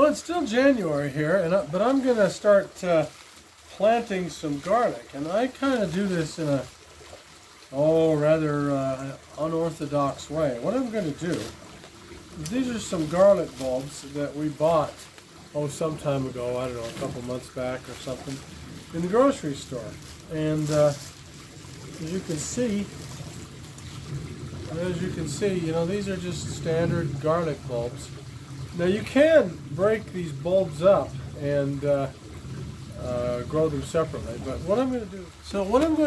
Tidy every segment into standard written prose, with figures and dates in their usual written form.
Well, it's still January here, but I'm going to start planting some garlic. And I kind of do this in a, rather unorthodox way. What I'm going to do is these are some garlic bulbs that we bought, some time ago, I don't know, a couple months back or something, in the grocery store. And as you can see, these are just standard garlic bulbs. Now you can break these bulbs up and grow them separately, but what I'm going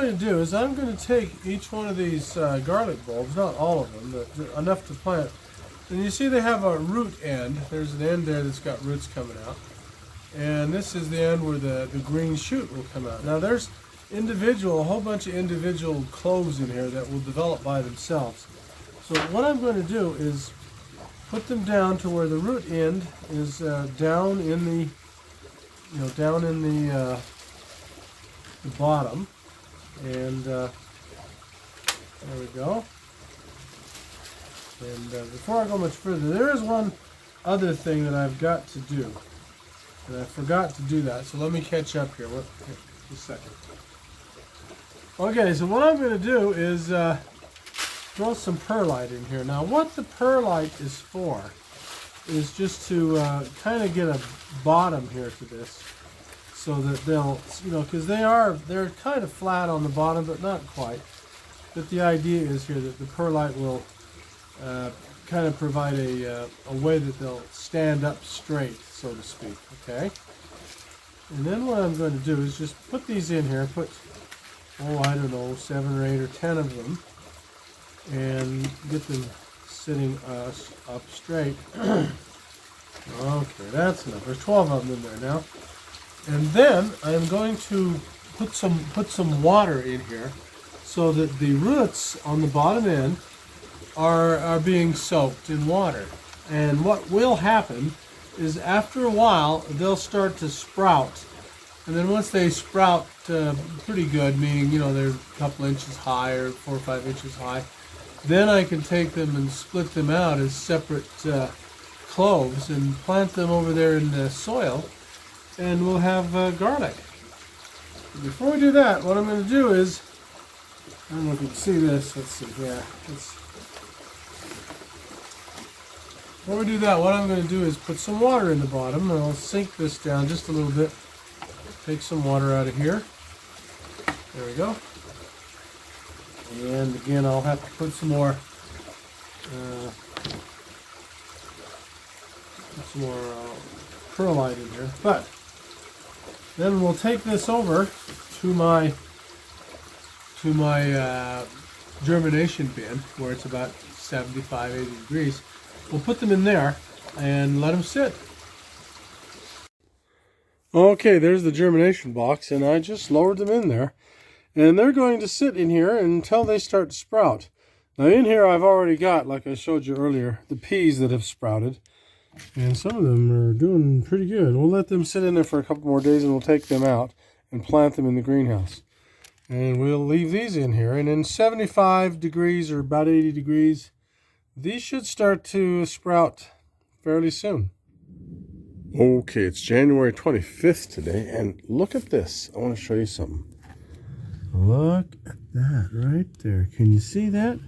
to do is I'm going to take each one of these garlic bulbs, not all of them, but enough to plant. And you see they have a root end. There's an end there that's got roots coming out. And this is the end where the green shoot will come out. Now there's a whole bunch of individual cloves in here that will develop by themselves. So what I'm going to do is put them down to where the root end is down in the bottom, and there we go. And before I go much further, there is one other thing that I've got to do, and I forgot to do that. So let me catch up here. Just a second. Okay, so what I'm going to do is throw some perlite in here. Now what the perlite is for is just to kind of get a bottom here to this, so that they'll, because they're kind of flat on the bottom, but not quite. But the idea is here that the perlite will kind of provide a way that they'll stand up straight, so to speak, okay? And then what I'm going to do is just put these in here, I don't know, 7 or 8 or 10 of them, and get them sitting up straight. Okay, that's enough. There's 12 of them in there now. And then I'm going to put some water in here so that the roots on the bottom end are being soaked in water. And what will happen is after a while they'll start to sprout. And then once they sprout pretty good, meaning they're a couple inches high or 4 or 5 inches high, then I can take them and split them out as separate cloves and plant them over there in the soil, and we'll have garlic. Before we do that, what I'm going to do is, I don't know if you can see this, let's see, before we do that, what I'm going to do is put some water in the bottom, and I'll sink this down just a little bit. Take some water out of here. There we go. And again, I'll have to put some more perlite in here. But then we'll take this over to my germination bin, where it's about 75, 80 degrees. We'll put them in there and let them sit. Okay, there's the germination box, and I just lowered them in there. And they're going to sit in here until they start to sprout. Now in here I've already got, like I showed you earlier, the peas that have sprouted. And some of them are doing pretty good. We'll let them sit in there for a couple more days, and we'll take them out and plant them in the greenhouse. And we'll leave these in here. And in 75 degrees or about 80 degrees, these should start to sprout fairly soon. Okay, it's January 25th today, and look at this. I want to show you something. Look at that right there. Can you see that?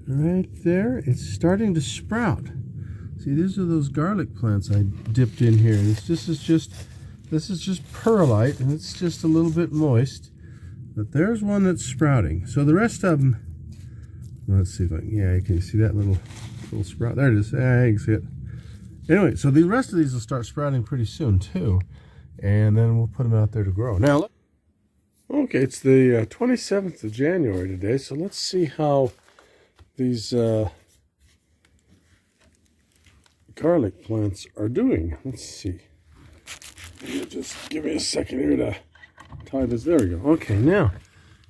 Right there. It's starting to sprout. See, these are those garlic plants I dipped in here. This is just perlite, and it's just a little bit moist. But there's one that's sprouting. So the rest of them, let's see if I can, can you see that little sprout? There it is. You can see it. Anyway, so the rest of these will start sprouting pretty soon too, and then we'll put them out there to grow. Now, look. Okay, it's the 27th of January today, so let's see how these garlic plants are doing. Let's see. Just give me a second here to tie this. There we go. Okay, now,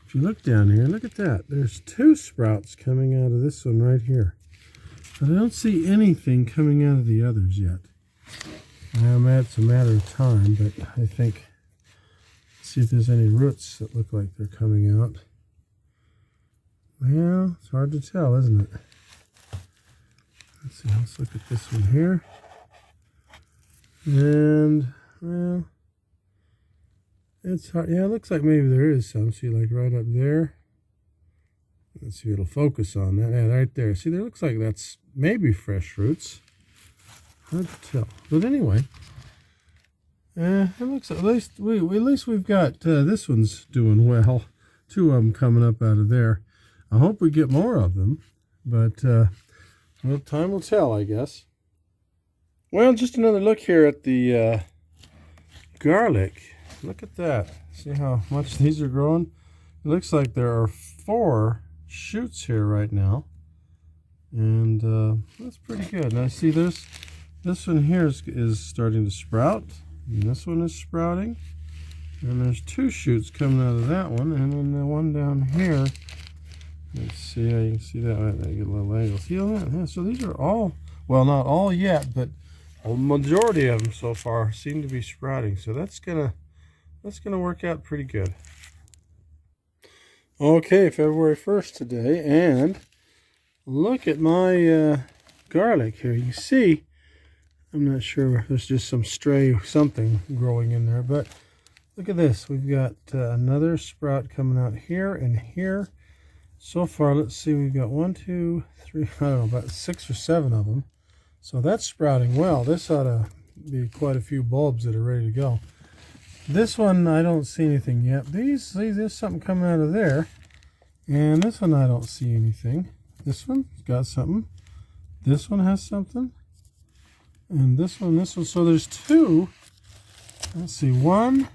if you look down here, look at that. There's 2 sprouts coming out of this one right here. But I don't see anything coming out of the others yet. It's a matter of time, but I think, let's see if there's any roots that look like they're coming out. Well, it's hard to tell, isn't it? Let's see, let's look at this one here. And, well, it's hard. Yeah, it looks like maybe there is some. See, like right up there. Let's see if it'll focus on that. Yeah, right there. See, there looks like that's maybe fresh roots. Hard to tell. But anyway, it looks at least we've got this one's doing well. 2 of them coming up out of there. I hope we get more of them, but well, time will tell, I guess. Well, just another look here at the garlic. Look at that. See how much these are growing? It looks like there are 4 shoots here right now, and that's pretty good. Now see, this one here is starting to sprout, and this one is sprouting, and there's 2 shoots coming out of that one, and then the one down here. Let's see how you can see that. I get a little angle. See all that? Yeah, so these are all, well, not all yet, but a majority of them so far seem to be sprouting. So that's gonna work out pretty good. Okay, February 1st today, and look at my garlic here. You see, I'm not sure, there's just some stray something growing in there, but look at this. We've got another sprout coming out here and here. So far, let's see, we've got 1, 2, 3, I don't know, about 6 or 7 of them. So that's sprouting well. This ought to be quite a few bulbs that are ready to go. This one, I don't see anything yet. There's something coming out of there. And this one, I don't see anything. This one's got something. This one has something. And this one. So there's 2. Let's see, 1,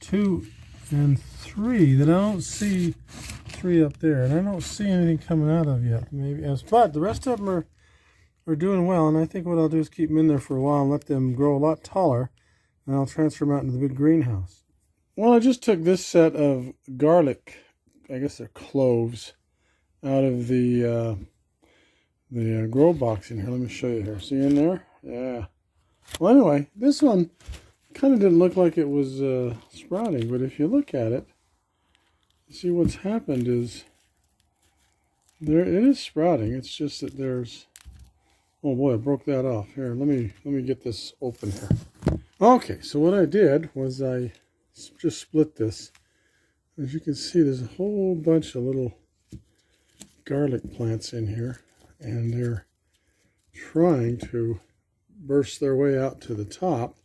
2, and 3 that I don't see. 3 up there. And I don't see anything coming out of yet. Maybe else. But the rest of them are doing well. And I think what I'll do is keep them in there for a while and let them grow a lot taller. And I'll transfer them out into the big greenhouse. Well, I just took this set of garlic, I guess they're cloves, out of the grow box in here. Let me show you here. See in there? Yeah. Well, anyway, this one kind of didn't look like it was sprouting, but if you look at it, see what's happened is it is sprouting. It's just that there's, oh boy, I broke that off. Here, let me get this open here. Okay, so what I did was I just split this. As you can see, there's a whole bunch of little garlic plants in here, and they're trying to burst their way out to the top,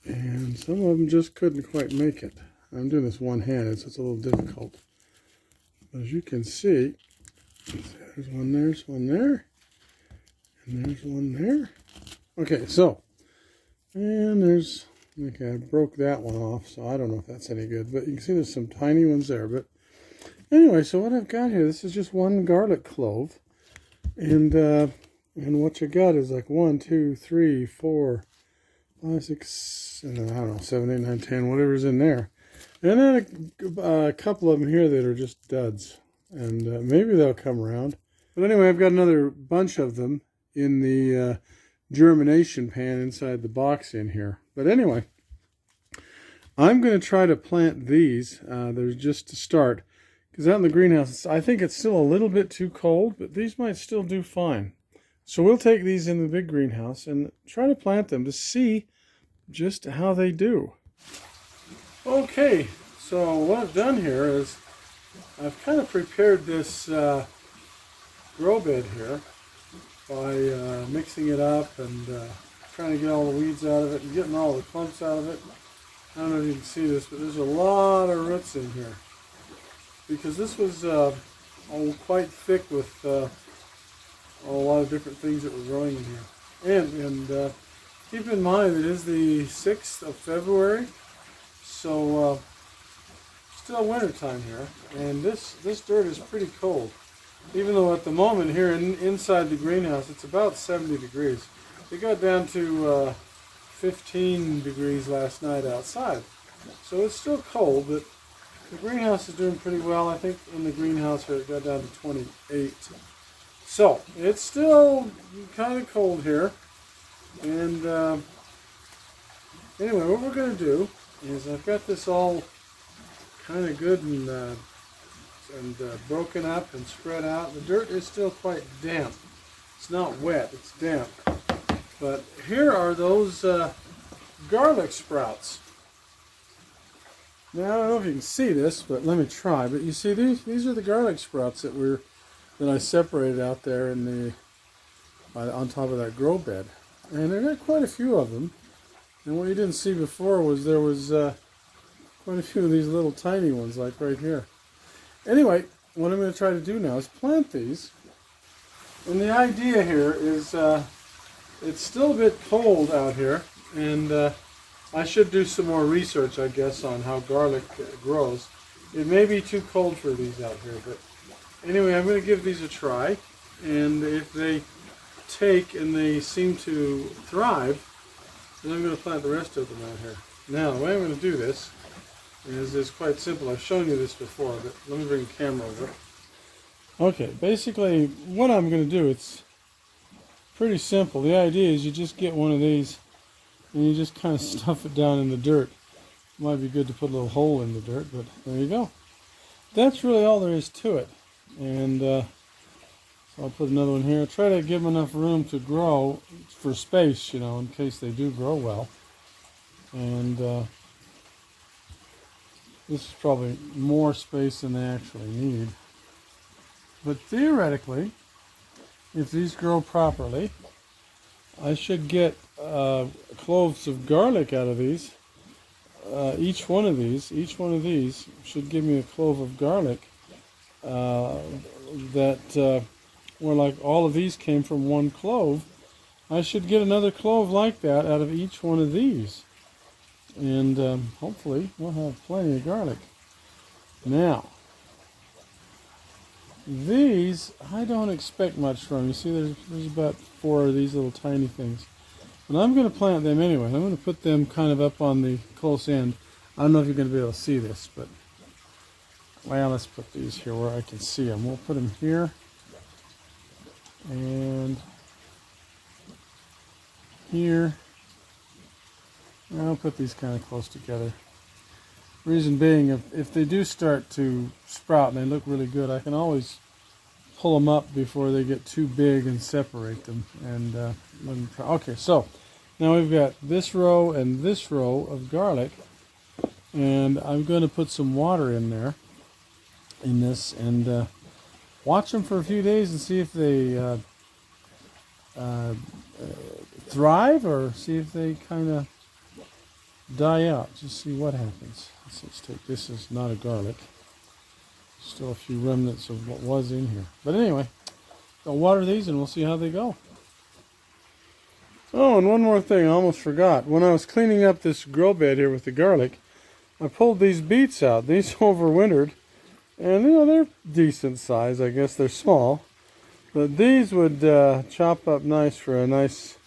and some of them just couldn't quite make it. I'm doing this one-handed, so it's a little difficult. As you can see, there's one there, and there's one there. Okay, so, and there's, okay, I broke that one off, so I don't know if that's any good, but you can see there's some tiny ones there. But anyway, so what I've got here, this is just one garlic clove, and what you got is like 1, 2, 3, 4, 5, 6, and I don't know, 7, 8, 9, 10, whatever's in there. And then a couple of them here that are just duds, and maybe they'll come around. But anyway, I've got another bunch of them in the germination pan inside the box in here. But anyway, I'm going to try to plant these. They're just to start, because out in the greenhouse, I think it's still a little bit too cold, but these might still do fine. So we'll take these in the big greenhouse and try to plant them to see just how they do. Okay, so what I've done here is I've kind of prepared this grow bed here by mixing it up and trying to get all the weeds out of it and getting all the clumps out of it. I don't know if you can see this, but there's a lot of roots in here, because this was quite thick with a lot of different things that were growing in here. And keep in mind it is the 6th of February, so still winter time here, and this dirt is pretty cold. Even though at the moment here inside the greenhouse it's about 70 degrees. It got down to 15 degrees last night outside. So it's still cold, but the greenhouse is doing pretty well. I think in the greenhouse here it got down to 28. So it's still kind of cold here. And anyway, what we're going to do is I've got this all kind of good and broken up and spread out. The dirt is still quite damp. It's not wet, it's damp. But here are those garlic sprouts. Now I don't know if you can see this, but let me try. But you see these are the garlic sprouts that I separated out there in the on top of that grow bed, and there got quite a few of them. And what you didn't see before was there was quite a few of these little tiny ones, like right here. Anyway, what I'm going to try to do now is plant these. And the idea here is it's still a bit cold out here, and I should do some more research, I guess, on how garlic grows. It may be too cold for these out here, but anyway, I'm going to give these a try, and if they take and they seem to thrive, then I'm going to plant the rest of them out here. Now, the way I'm going to do this is quite simple. I've shown you this before, but let me bring the camera over. Okay, basically what I'm going to do, it's pretty simple. The idea is you just get one of these and you just kind of stuff it down in the dirt. It might be good to put a little hole in the dirt, but there you go. That's really all there is to it. And so I'll put another one here. Try to give them enough room to grow for space, you know, in case they do grow well. And this is probably more space than they actually need. But theoretically, if these grow properly, I should get cloves of garlic out of these. Each one of these should give me a clove of garlic where like all of these came from one clove. I should get another clove like that out of each one of these. And hopefully we'll have plenty of garlic. Now, these, I don't expect much from. You see, there's about 4 of these little tiny things. But I'm going to plant them anyway. I'm going to put them kind of up on the close end. I don't know if you're going to be able to see this, but, well, let's put these here where I can see them. We'll put them here. And here. And I'll put these kind of close together. Reason being, if they do start to sprout and they look really good, I can always pull them up before they get too big and separate them. And let them try. Okay, so now we've got this row and this row of garlic, and I'm going to put some water in there, in this, and watch them for a few days and see if they thrive or see if they kind of die out. Just see what happens. Let's take this as not a garlic. Still a few remnants of what was in here. But anyway, I'll water these and we'll see how they go. Oh, and one more thing I almost forgot. When I was cleaning up this grow bed here with the garlic, I pulled these beets out. These overwintered. And, you know, they're decent size. I guess they're small. But these would chop up nice for a nice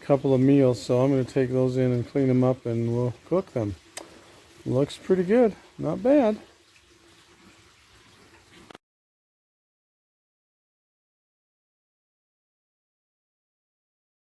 couple of meals. So I'm going to take those in and clean them up and we'll cook them. Looks pretty good. Not bad.